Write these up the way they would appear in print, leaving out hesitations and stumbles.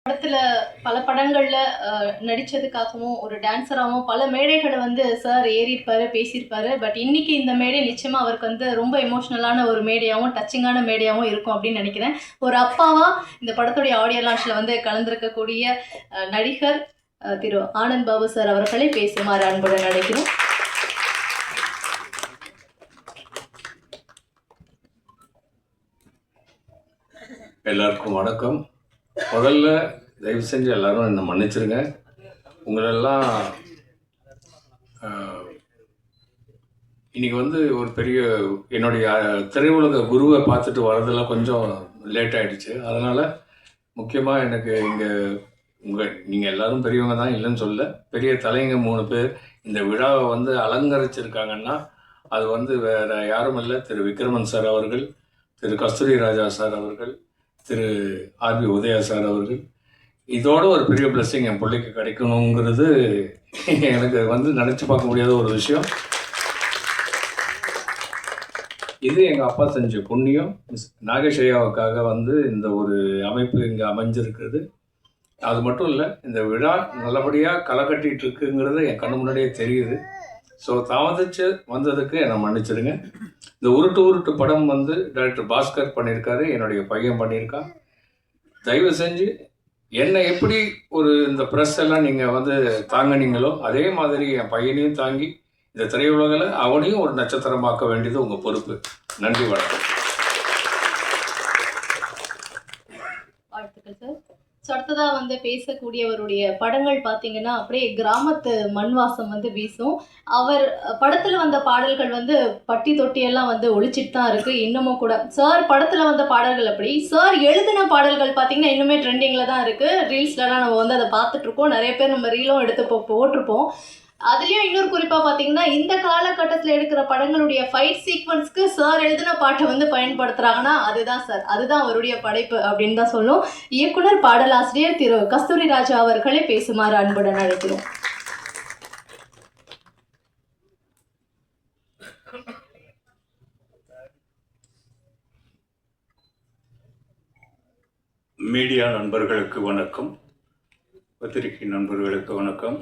படத்துல பல படங்கள்ல நடிச்சதுக்காகவும், ஒரு டான்ஸராவும் பல மேடைகள வந்து சார் ஏறியிருப்பாரு, பேசியிருப்பாரு. பட் இன்னைக்கு இந்த மேடை நிச்சயமா அவருக்கு வந்து ரொம்ப எமோஷனலான ஒரு மேடையாவும், டச்சிங்கான மேடையாவும் இருக்கும் அப்படின்னு நெனைக்கிறேன். ஒரு அப்பாவா இந்த படத்துடைய ஆடியோ லான்ச்ல வந்து கலந்திருக்கக்கூடிய நடிகர் திரு ஆனந்த் பாபு சார் அவர்களை பேசுமாறு அன்புடன் அழைக்கிறோம். எல்லாருக்கும் வணக்கம். முதல்ல தயவு செஞ்சு எல்லாரும் என்னை மன்னிச்சிருங்க. உங்களெல்லாம் இன்னைக்கு வந்து ஒரு பெரிய என்னுடைய திரையுலக குருவை பார்த்துட்டு வரதெல்லாம் கொஞ்சம் லேட் ஆகிடுச்சு. அதனால் முக்கியமாக எனக்கு இங்கே நீங்கள் எல்லோரும் பெரியவங்க தான், இல்லைன்னு சொல்ல, பெரிய தலைங்க 3 பேர் இந்த விழாவை வந்து அலங்கரிச்சிருக்காங்கன்னா அது வந்து வேறு யாரும் இல்லை, திரு விக்ரமன் சார் அவர்கள், திரு கஸ்தூரி ராஜா சார் அவர்கள், திரு ஆர்பி உதயா சார் அவர்கள். இதோட ஒரு பெரிய பிளஸ்ஸிங் என் பிள்ளைக்கு கிடைக்கணுங்கிறது எனக்கு வந்து நினச்சி பார்க்க முடியாத ஒரு விஷயம். இது எங்கள் அப்பா செஞ்ச புண்ணியம். நாகேஷ் ஐயாவுக்காக வந்து இந்த ஒரு அமைப்பு இங்கே அமைஞ்சிருக்கிறது. அது மட்டும் இல்லை, இந்த விழா நல்லபடியாக களை கட்டிகிட்டு இருக்குங்கிறது என் கண்ணு முன்னாடியே தெரியுது. ஸோ தாமதிச்சு வந்ததுக்கு என்னை மன்னிச்சிடுங்க. இந்த உருட்டு படம் வந்து டைரக்டர் பாஸ்கர் பண்ணியிருக்காரு, என்னுடைய பையன் பண்ணியிருக்கான். தயவு செஞ்சு என்னை எப்படி ஒரு இந்த ப்ரெஸ் எல்லாம் நீங்கள் வந்து தாங்கினீங்களோ அதே மாதிரி என் பையனையும் தாங்கி இந்த திரையுலகில் அவனையும் ஒரு நட்சத்திரமாக்க வேண்டியது உங்கள் பொறுப்பு. நன்றி, வணக்கம். வாழ்த்துக்கள் சார். ஸோ அடுத்ததாக வந்து பேசக்கூடியவருடைய படங்கள் பார்த்தீங்கன்னா அப்படியே கிராமத்து மண் வாசம் வந்து வீசும். அவர் படத்தில் வந்த பாடல்கள் வந்து பட்டி தொட்டியெல்லாம் வந்து ஒழிச்சிட்டு தான் இருக்குது இன்னமும் கூட. சார் படத்தில் வந்த பாடல்கள் அப்படி, சார் எழுதின பாடல்கள் பார்த்தீங்கன்னா இன்னுமே ட்ரெண்டிங்கில் தான் இருக்குது. ரீல்ஸ்லலாம் நம்ம வந்து அதை பார்த்துட்ருக்கோம். நிறைய பேர் நம்ம ரீலும் எடுத்து போட்டிருப்போம். அதுலேயும் இன்னொரு குறிப்பாக பார்த்தீங்கன்னா இந்த காலகட்டத்தில் எடுக்கிற படங்களுடைய ஃபைட் சீக்வன்ஸ்க்கு சார் எழுதின பாட்டை வந்து பயன்படுத்துகிறாங்கன்னா அதுதான் சார், அதுதான் அவருடைய படைப்பு அப்படின்னு தான் சொல்லும். இயக்குனர் பாடலாசிரியர் திரு கஸ்தூரி ராஜா அவர்களை பேசுமாறு அன்புடன் அழைக்கிறோம். மீடியா நண்பர்களுக்கு வணக்கம், பத்திரிகை நண்பர்களுக்கு வணக்கம்.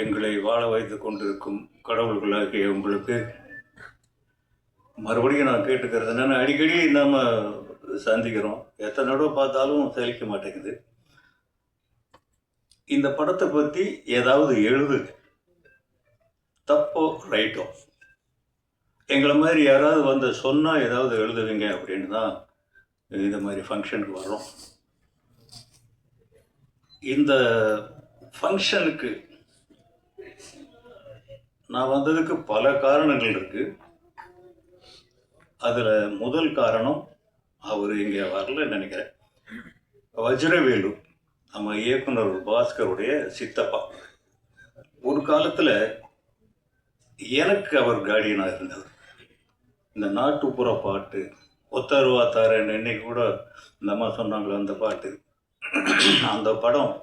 எங்களை வாழ வைத்து கொண்டிருக்கும் கடவுள்களாகிய உங்களுக்கு மறுபடியும் நான் கேட்டுக்கிறது என்னென்னா, அடிக்கடி நம்ம சந்திக்கிறோம், எத்தனை தடவை பார்த்தாலும் சலிக்க மாட்டேங்குது. இந்த படத்தை பற்றி ஏதாவது எழுது, தப்போ ரைட்டோ, எங்களை மாதிரி யாராவது வந்து சொன்னால் ஏதாவது எழுதுவீங்க அப்படின்னு தான் இந்த மாதிரி ஃபங்க்ஷனுக்கு வர்றோம். இந்த ஃபங்க்ஷனுக்கு நான் வந்ததுக்கு பல காரணங்கள் இருக்குது. அதில் முதல் காரணம், அவர் இங்கே வரலன்னு நினைக்கிறேன், வஜ்ரவேலு, நம்ம இயக்குனர் பாஸ்கருடைய சித்தப்பா. ஒரு காலத்தில் எனக்கு அவர் கார்டியனாக இருந்தவர். இந்த நாட்டுப்புற பாட்டு ஒத்தருவா தாரன்னு இன்னைக்கு கூட இந்த அம்மா சொன்னாங்களே அந்த பாட்டு, அந்த படம்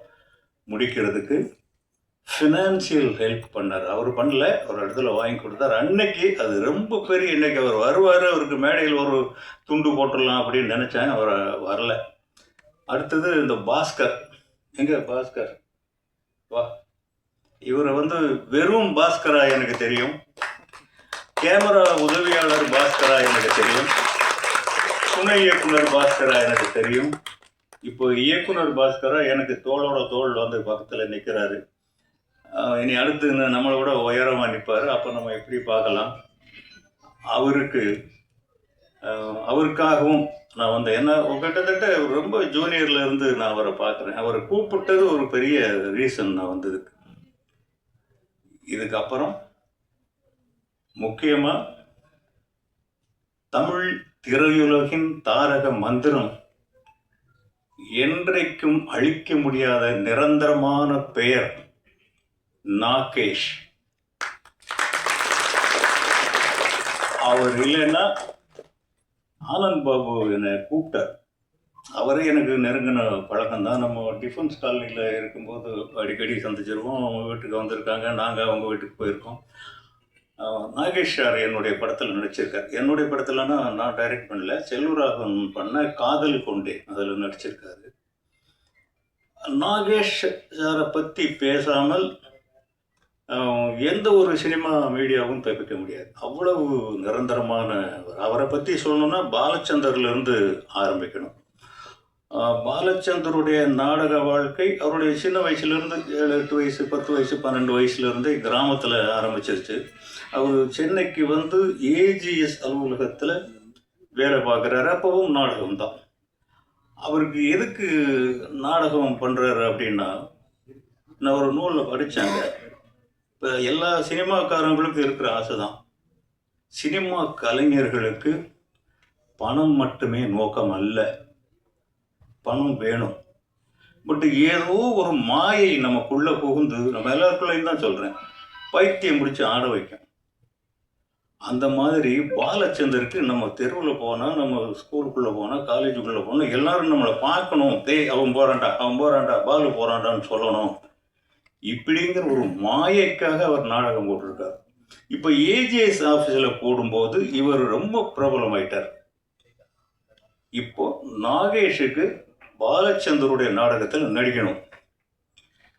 முடிக்கிறதுக்கு ஃபினான்சியல் ஹெல்ப் பண்ணார். அவர் பண்ணல, ஒரு இடத்துல வாங்கி கொடுத்தார். அன்னைக்கு அது ரொம்ப பெரிய, இன்னைக்கு அவர் வருவார், அவருக்கு மேடையில் ஒரு துண்டு போட்டுடலாம் அப்படின்னு நினச்சேன், அவர் வரல. அடுத்தது இந்த பாஸ்கர், எங்கே பாஸ்கர் வா, இவரை வந்து வெறும் பாஸ்கரா எனக்கு தெரியும், கேமரா உதவியாளர் பாஸ்கரா எனக்கு தெரியும், துணை இயக்குனர் பாஸ்கரா எனக்கு தெரியும். இப்போ இயக்குனர் பாஸ்கரா எனக்கு தோளோட தோள் வந்து பக்கத்தில் நிற்கிறாரு. இனி அடுத்து நம்மளை விட உயரமாக நிற்பார். அப்போ நம்ம எப்படி பார்க்கலாம். அவருக்காகவும் நான் வந்து என்ன கிட்டத்தட்ட ரொம்ப ஜூனியர்ல இருந்து நான் அவரை பார்க்குறேன். அவரை கூப்பிட்டது ஒரு பெரிய ரீசன் நான் வந்ததுக்கு. இதுக்கப்புறம் முக்கியமாக தமிழ் திரையுலகின் தாரக மந்திரம், என்றைக்கும் அழிக்க முடியாத நிரந்தரமான பெயர் நாகேஷ். அவர் இல்லைன்னா ஆனந்த் பாபு என்னை கூப்பிட்டார். அவரே எனக்கு நெருங்கின பழக்கம்தான். நம்ம டிஃபென்ஸ் காலனியில் இருக்கும்போது அடிக்கடி சந்திச்சிருக்கோம். அவங்க வீட்டுக்கு வந்திருக்காங்க, நாங்கள் அவங்க வீட்டுக்கு போயிருக்கோம். நாகேஷ் சார் என்னுடைய படத்தில் நடிச்சிருக்கார். என்னுடைய படத்தில்னா நான் டைரக்ட் பண்ணல, செல்வராகவன் பண்ண காதல் கொண்டே அதில் நடிச்சிருக்காரு. நாகேஷ் சாரை பற்றி பேசாமல் எந்த ஒரு சினிமா மீடியாவும் தப்பிக்க முடியாது. அவ்வளவு நிரந்தரமான அவரை பற்றி சொல்லணும்னா பாலச்சந்தர்லேருந்து ஆரம்பிக்கணும். பாலச்சந்தருடைய நாடக வாழ்க்கை அவருடைய சின்ன வயசுலேருந்து 7-8 வயசு 10 வயசு 12 வயசுலேருந்து கிராமத்தில் ஆரம்பிச்சிருச்சு. அவர் சென்னைக்கு வந்து ஏஜிஎஸ் அலுவலகத்தில் வேலை பார்க்குறாரு. அப்பவும் நாடகம் தான். அவருக்கு எதுக்கு நாடகம் பண்ணுறாரு அப்படின்னா, நான் ஒரு நூலில் படித்தாங்க, இப்போ எல்லா சினிமாக்காரங்களுக்கும் இருக்கிற ஆசை தான், சினிமா கலைஞர்களுக்கு பணம் மட்டுமே நோக்கம் அல்ல, பணம் வேணும். பட் ஏதோ ஒரு மாயை நமக்குள்ளே புகுந்து, நம்ம எல்லாருக்குள்ளேயும் தான் சொல்கிறேன், பைத்தியம் முடிச்சு ஆட வைக்கும். அந்த மாதிரி பாலச்சந்தருக்கு நம்ம தெருவில் போனால், நம்ம ஸ்கூலுக்குள்ளே போனால், காலேஜுக்குள்ளே போனால் எல்லாரும் நம்மளை பார்க்கணும், அவன் போகிறான்டா பாலு போகிறான்டான்னு சொல்லணும், இப்படிங்கிற ஒரு மாயைக்காக அவர் நாடகம் போட்டிருக்கார். இப்போ ஏஜிஎஸ் ஆஃபீஸில் போடும்போது இவர் ரொம்ப பிரபலமாயிட்டார். இப்போ நாகேஷுக்கு பாலச்சந்தருடைய நாடகத்தில் நடிக்கணும்.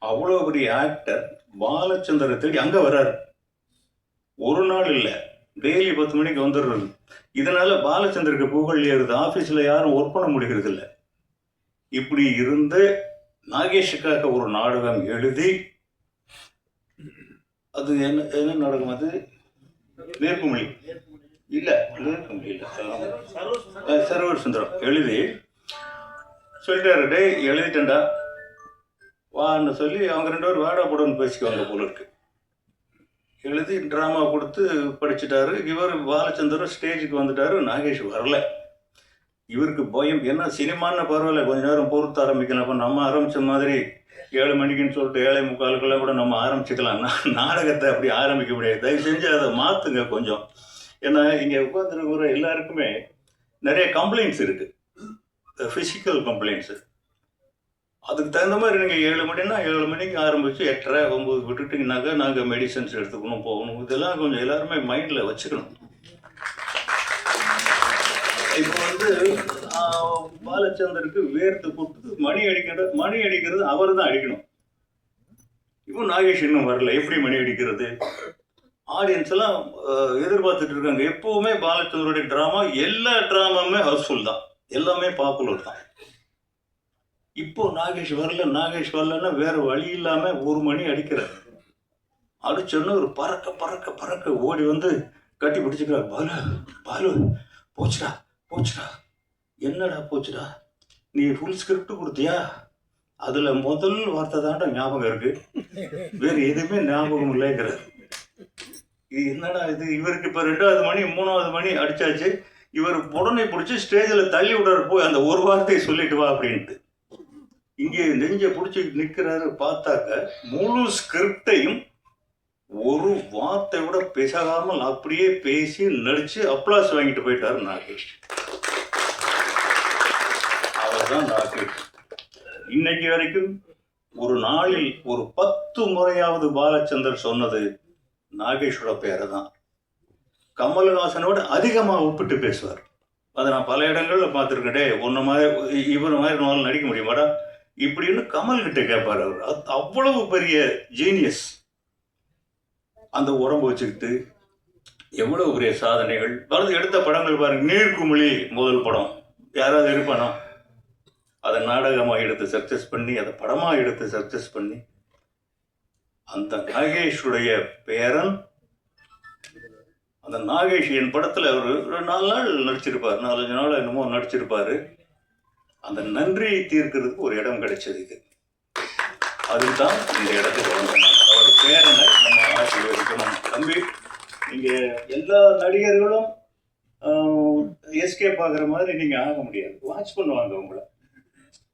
அவ்வளோ பெரிய ஆக்டர் பாலச்சந்தரை தேடி அங்கே வர்றாரு. ஒரு நாள் இல்லை, டெய்லி 10 மணிக்கு வந்துடுறது. இதனால பாலச்சந்தருக்கு புகழ் ஏறுது. ஆஃபீஸில் யாரும் ஒர்க் பண்ண முடிகிறது இல்லை. இப்படி இருந்து நாகேஷுக்காக ஒரு நாடகம் எழுதி, அது என்ன நாடகம், அது நேர்குமொழி இல்லை, நேர்குமொழி இல்லை, சர்வர் சுந்தரம் எழுதி சொல்லிட்டாரு, டே எழுதிட்டேன்டா வான்னு சொல்லி அவங்க 2 பேரும் வாடா போடன்னு பேசிக்குவாங்க போல இருக்கு. எழுதி ட்ராமா கொடுத்து படிச்சுட்டாரு. இவர் பாலச்சந்தரும் ஸ்டேஜுக்கு வந்துட்டாரு. நாகேஷ் வரல. இவருக்கு பயம். ஏன்னா சினிமான்னு பரவாயில்ல, கொஞ்ச நேரம் பொறுத்து ஆரம்பிக்கலாம். இப்போ நம்ம ஆரம்பித்த மாதிரி 7 மணிக்குன்னு சொல்லிட்டு 7:45 கூட நம்ம ஆரம்பிச்சுக்கலாம். நாடகத்தை அப்படி ஆரம்பிக்க முடியாது. தயவு செஞ்சு அதை மாற்றுங்க கொஞ்சம். ஏன்னா இங்கே உட்காந்துருக்கிற எல்லாருக்குமே நிறைய கம்ப்ளைண்ட்ஸ் இருக்குது, ஃபிசிக்கல் கம்ப்ளைண்ட்ஸு. அதுக்கு தகுந்த மாதிரி நீங்கள் 7 மணின்னா 7 மணிக்கு ஆரம்பித்து 8:30 9 விட்டுட்டிங்கனாக்கா நாங்கள் மெடிசன்ஸ் எடுத்துக்கணும், போகணும். இதெல்லாம் கொஞ்சம் எல்லாருமே மைண்டில் வச்சுக்கணும். இப்போ வந்து பாலச்சந்தருக்கு வேர்த்து கொடுத்து மணி அடிக்கிறது அவர் தான் அடிக்கணும். இப்போ நாகேஷ் இன்னும் வரல. எப்படி மணி அடிக்கிறது? ஆடியன்ஸ் எல்லாம் எதிர்பார்த்துட்டு இருக்காங்க. எப்போவுமே பாலச்சந்தருடைய ட்ராமா, எல்லா ட்ராமாவுமே ஹவுஸ்ஃபுல் தான், எல்லாமே பாப்புலர் தான். இப்போ நாகேஷ் வரலன்னா வேற வழி இல்லாமல் 1 மணி அடிக்கிறார். அடிச்சோன்னா ஒரு பறக்க ஓடி வந்து கட்டி பிடிச்சிக்கிறார். பாலு போச்சுடா, என்னடா போச்சுடா, நீ ஃபுல் ஸ்கிரிப்ட் கொடுத்தியா? அதில் முதல் வார்த்தை தான்டா ஞாபகம் இருக்கு, வேறு எதுவுமே ஞாபகம் இல்லைங்கிறார். இது என்னடா இது? இவருக்கு இப்போ 2வது மணி 3வது மணி அடிச்சாச்சு. இவர் உடனே பிடிச்சி ஸ்டேஜில் தள்ளி விடுறாரு, போய் அந்த ஒரு வார்த்தையை சொல்லிட்டு வா அப்படின்ட்டு. இங்கே நெஞ்சை பிடிச்சி நிற்கிறாரு. பார்த்தாக்க முழு ஸ்கிரிப்டையும் ஒரு வார்த்தை கூட பேசாமல் அப்படியே பேசி நடிச்சு அப்ளாஸ் வாங்கிட்டு போயிட்டாரு நாகேஷ். அவர் தான் நாகேஷ். இன்னைக்கு வரைக்கும் ஒரு நாளில் ஒரு 10 முறையாவது பாலச்சந்தர் சொன்னது நாகேஷோட பேரை தான். கமல்ஹாசனோட அதிகமாக ஒப்பிட்டு பேசுவார். அதை நான் பல இடங்களில் பார்த்துருக்கேன். ஒன்று மாதிரி இவர் மாதிரி நாள் நடிக்க முடியுமாடா இப்படின்னு கமல்கிட்ட கேட்பார். அவர் அவ்வளவு பெரிய ஜீனியஸ். அந்த உடம்பு வச்சுக்கிட்டு எவ்வளவு பெரிய சாதனைகள். வரது எடுத்த படங்கள் பாருங்க. நீர்க்குமிழி முதல் படம், யாராவது இருப்பானா? அதை நாடகமாக எடுத்து சக்ஸஸ் பண்ணி, அதை படமாக எடுத்து சக்ஸஸ் பண்ணி, அந்த நாகேஷுடைய பேரன், அந்த நாகேஷ் என் படத்தில் அவர் 4 நாள் நடிச்சிருப்பார், 4-5 நாள் என்னமோ நடிச்சிருப்பார். அந்த நன்றியை தீர்க்கிறதுக்கு ஒரு இடம் கிடைச்சது. இது அதுதான் இந்த இடத்துக்கு வந்தோம். அவர் பேரனை நம்ம ஆசீர்வதிக்கணும். தம்பி, நீங்கள் எல்லா நடிகர்களும் எஸ்கேப் ஆகிற மாதிரி நீங்கள் ஆக முடியாது. வாட்ச் பண்ணுவாங்க உங்களை.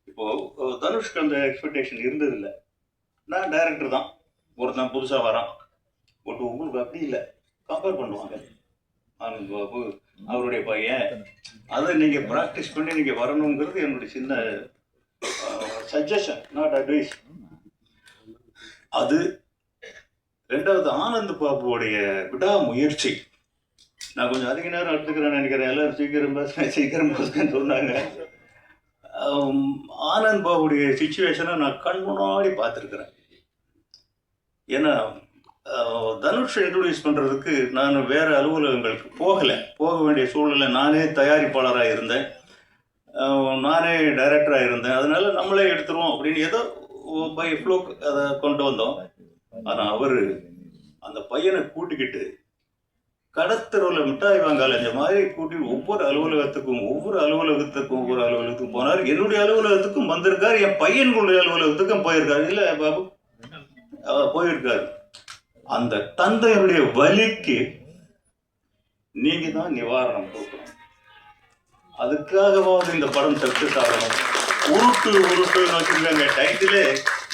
இப்போது தனுஷ்க்கு அந்த எக்ஸ்பெக்டேஷன் இருந்ததில்லை. நான் டைரக்டர் தான், ஒருத்தன் புதுசாக வரான், பட் உங்களுக்கு அப்படி இல்லை. கம்பேர் பண்ணுவாங்க. ஆனந்த் பாபு அவருடைய பையன், அதை நீங்கள் ப்ராக்டிஸ் பண்ணி நீங்கள் வரணுங்கிறது என்னுடைய சின்ன சஜஷன், நாட் அட்வைஸ். அது 2வது ஆனந்த் பாபுவோடைய விடாமுயற்சி. நான் கொஞ்சம் அதிக நேரம் எடுத்துக்கிறேன்னு நினைக்கிறேன். எல்லோரும் சீக்கிரம் பேசுகிறேன்னு சொன்னாங்க. ஆனந்த் பாபுடைய சுச்சுவேஷனை நான் கண் முன்னாடி பார்த்துருக்குறேன். ஏன்னா தனுஷ் இன்ட்ரடியூஸ் பண்ணுறதுக்கு நான் வேறு அலுவலகங்களுக்கு போக வேண்டிய சூழ்நிலை. நானே தயாரிப்பாளராக இருந்தேன், நானே டைரக்டராக இருந்தேன். அதனால் நம்மளே எடுத்துருவோம் அப்படின்னு ஏதோ பை ஃப்ளோக் அதை கொண்டு வந்தோம். ஆனால் அவர் அந்த பையனை கூட்டிக்கிட்டு கடத்தெருவில் மிட்டாய் வாங்காலஞ்ச மாதிரி கூட்டி ஒவ்வொரு அலுவலகத்துக்கும் போனார். என்னுடைய அலுவலகத்துக்கும் வந்திருக்கார், என் பையன்களுடைய அலுவலகத்துக்கும் போயிருக்காரு. இல்லை பாபு போயிருக்காரு. அந்த தந்தையுடைய வலிக்கு நீங்க தான் நிவாரணம் கொடுக்கணும். அதுக்காகவாவது இந்த படம் சக்சஸ் ஆகணும். உருட்டுன்னு வச்சுருக்காங்க டைட்டிலே.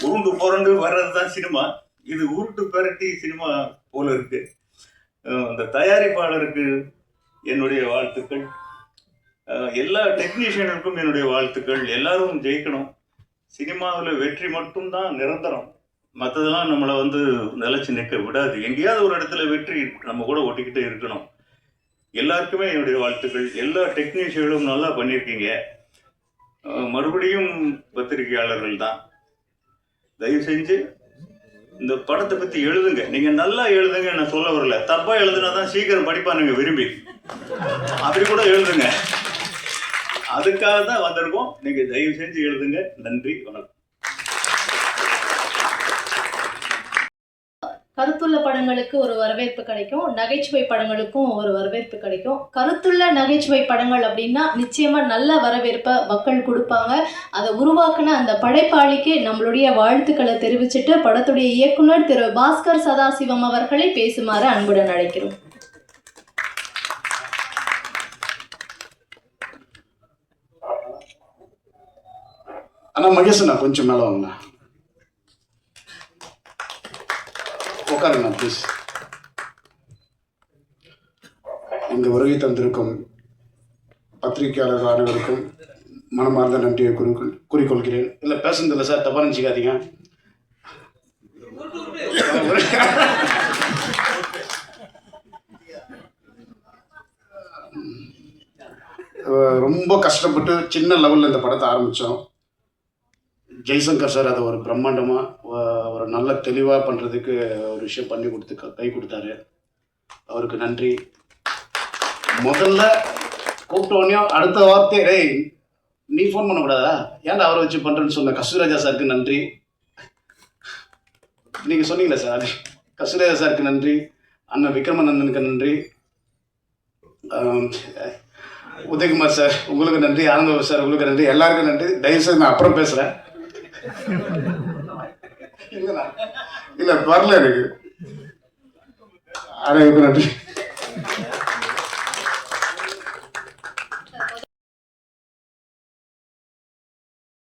உருண்டு புரண்டு வர்றது தான் சினிமா. இது உருட்டு பெரட்டி சினிமா போல இருக்கு. அந்த தயாரிப்பாளருக்கு என்னுடைய வாழ்த்துக்கள், எல்லா டெக்னீஷியனுக்கும் என்னுடைய வாழ்த்துக்கள். எல்லாரும் ஜெயிக்கணும். சினிமாவில் வெற்றி மட்டும்தான் நிரந்தரம், மற்றதெல்லாம் நம்மளை நிலைச்சு நிற்க விடாது. எங்கேயாவது ஒரு இடத்துல வெற்றி நம்ம கூட ஒட்டிக்கிட்டே இருக்கணும். எல்லாருக்குமே என்னுடைய வாழ்த்துக்கள். எல்லா டெக்னீஷியனும் நல்லா பண்ணியிருக்கீங்க. மறுபடியும் பத்திரிகையாளர்கள் தான், தயவு செஞ்சு இந்த படத்தை பற்றி எழுதுங்க. நீங்கள் நல்லா எழுதுங்க, நான் சொல்ல வரல. தப்பாக எழுதுனா தான் சீக்கிரம் படிப்பானுங்க விரும்பி. அப்படி கூட எழுதுங்க. அதுக்காக தான் வந்திருக்கோம். நீங்கள் தயவு செஞ்சு எழுதுங்க. நன்றி, வணக்கம். கருத்துள்ள படங்களுக்கு ஒரு வரவேற்பு கிடைக்கும், நகைச்சுவை படங்களுக்கும் ஒரு வரவேற்பு கிடைக்கும். கருத்துள்ள நகைச்சுவை படங்கள் அப்படின்னா நிச்சயமா நல்ல வரவேற்பை மக்கள் கொடுப்பாங்க. அதை உருவாக்குன அந்த படைப்பாளிக்கு நம்மளுடைய வாழ்த்துக்களை தெரிவிச்சுட்டு படத்துடைய இயக்குனர் திரு பாஸ்கர் சதாசிவம் அவர்களை பேசுமாறு அன்புடன் அழைக்கிறோம். அண்ணா மகேஷண்ணா கொஞ்சம் மேலே வாங்கண்ணா. உட்காருங்கண்ணா ப்ளீஸ். இந்த வருகை தந்திருக்கும் பத்திரிகையாளர் அனைவருக்கும் மனமார்ந்த நன்றியை கூறிக்கொள்கிறேன். இல்லை பேசுனதில்லை சார், தப்பாக நினச்சிக்காதீங்க. ரொம்ப கஷ்டப்பட்டு சின்ன லெவலில் இந்த படத்தை ஆரம்பித்தோம். ஜெய்சங்கர் சார் அதை ஒரு பிரம்மாண்டமாக ஒரு நல்ல தெளிவாக பண்ணுறதுக்கு ஒரு விஷயம் பண்ணி கை கொடுத்தாரு. அவருக்கு நன்றி. முதல்ல கூப்பிட்டோடனே அடுத்த வார்த்தை, டேய் நீ ஃபோன் பண்ணக்கூடாதா, ஏன்டா அவரை வச்சு பண்ணுறேன்னு சொன்ன கஸ்தூராஜா சாருக்கு நன்றி. நீங்கள் சொன்னீங்களே சார், அது கஸ்தூராஜா சாருக்கு நன்றி. அண்ணன் விக்ரமநந்தனுக்கு நன்றி. உதயகுமார் சார் உங்களுக்கு நன்றி. ஆனந்தபாபு சார் உங்களுக்கு நன்றி. எல்லாருக்கும் நன்றி. தயவுசெய்து நான் அப்புறம் பேசுகிறேன். இல்லை வரல எனக்கு. அனைவருக்கும் நன்றி.